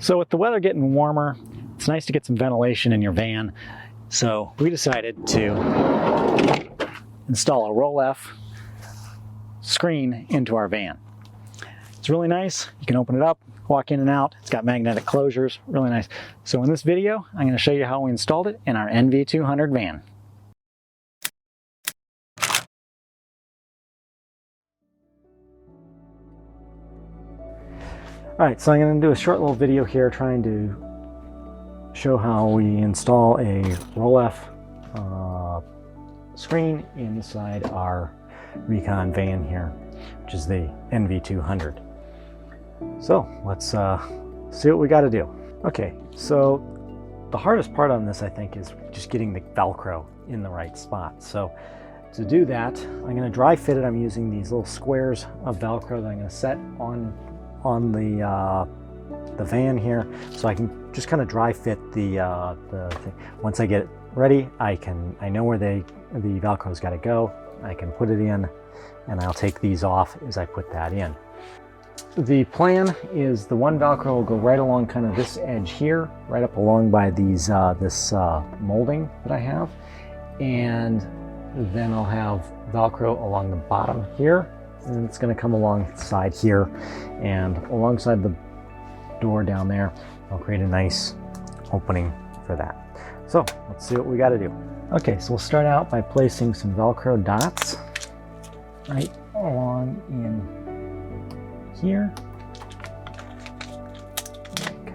So with the weather getting warmer, it's nice to get some ventilation in your van. So we decided to install a Rolef screen into our van. It's really nice. You can open it up, walk in and out. It's got magnetic closures, really nice. So in this video, I'm going to show you how we installed it in our NV200 van. Alright, so I'm going to do a short little video here trying to show how we install a Rolef screen inside our Recon van here, which is the NV200. So let's see what we got to do. Okay, so the hardest part on this, I think, is just getting the Velcro in the right spot. So to do that, I'm going to dry fit it. I'm using these little squares of Velcro that I'm going to set on the van here, so I can just kind of dry fit the thing. Once I get it ready, I know where the Velcro's got to go. I can put it in, and I'll take these off as I put that in. The plan is the one Velcro will go right along kind of this edge here, right up along by these this molding that I have, and then I'll have Velcro along the bottom here, and it's going to come along the side here, and alongside the door down there, I'll create a nice opening for that. So let's see what we got to do. Okay, so we'll start out by placing some Velcro dots right along in here. Okay.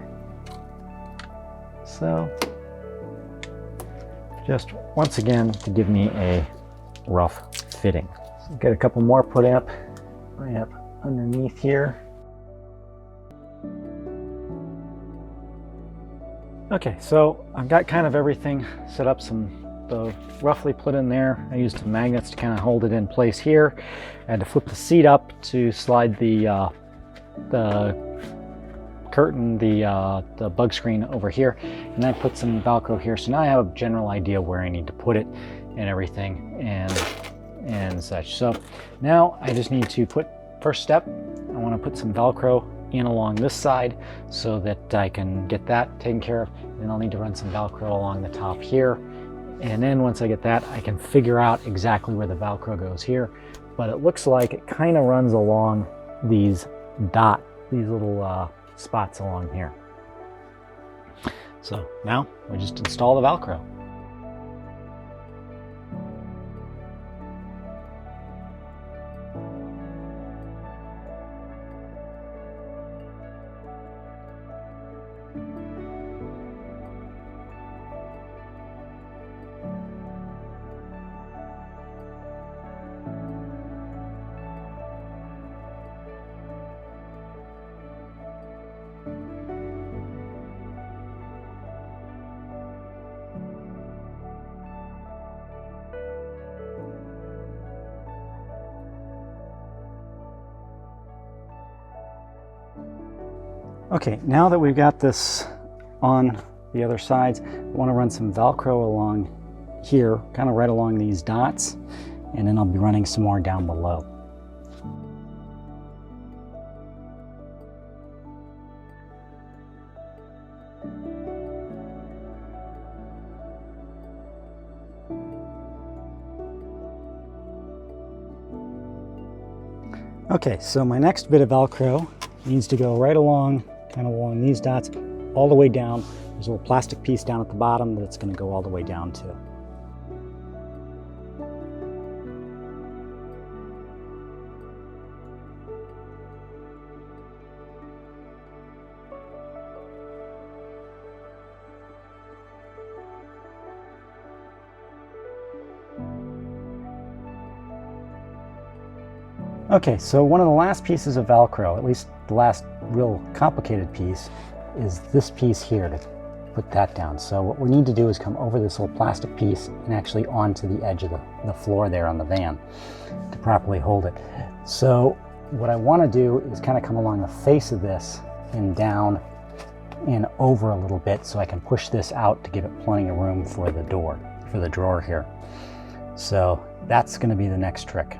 So just once again to give me a rough fitting. So get a couple more put up right up underneath here. Okay, so I've got kind of everything set up, roughly put in there. I used some magnets to kind of hold it in place here. I had to flip the seat up to slide the curtain, the bug screen over here, and I put some Velcro here. So now I have a general idea where I need to put it and everything and such. So now I just need to first step, I want to put some Velcro in along this side so that I can get that taken care of. Then I'll need to run some Velcro along the top here. And then once I get that, I can figure out exactly where the Velcro goes here. But it looks like it kind of runs along these little spots along here. So now we just install the Velcro. Okay, now that we've got this on the other sides, I want to run some Velcro along here, kind of right along these dots, and then I'll be running some more down below. Okay, so my next bit of Velcro needs to go right along, kind of along these dots, all the way down. There's a little plastic piece down at the bottom that's going to go all the way down to. Okay, so one of the last pieces of Velcro, at least the last real complicated piece, is this piece here, to put that down. So what we need to do is come over this little plastic piece and actually onto the edge of the floor there on the van to properly hold it. So what I want to do is kind of come along the face of this and down and over a little bit so I can push this out to give it plenty of room for the drawer here. So that's going to be the next trick.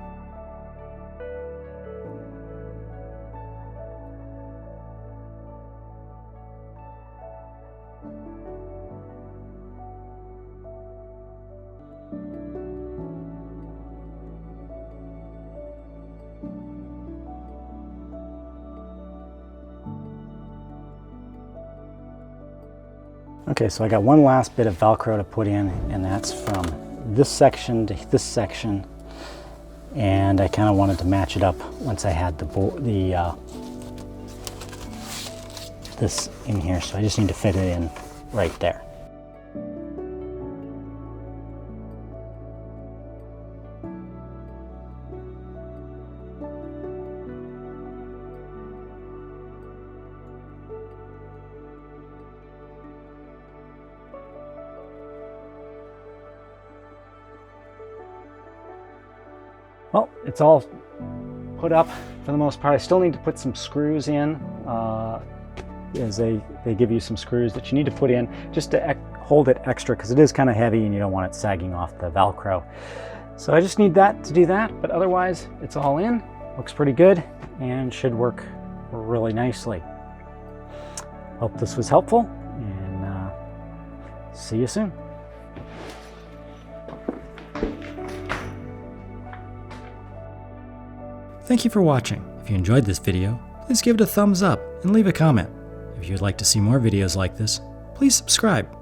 Okay, so I got one last bit of Velcro to put in, and that's from this section to this section. And I kind of wanted to match it up once I had this in here, so I just need to fit it in right there. Well, it's all put up for the most part. I still need to put some screws in, as they give you some screws that you need to put in just to hold it extra, because it is kind of heavy and you don't want it sagging off the Velcro. So I just need that to do that, but otherwise it's all in, looks pretty good, and should work really nicely. Hope this was helpful, and see you soon. Thank you for watching. If you enjoyed this video, please give it a thumbs up and leave a comment. If you'd like to see more videos like this, please subscribe.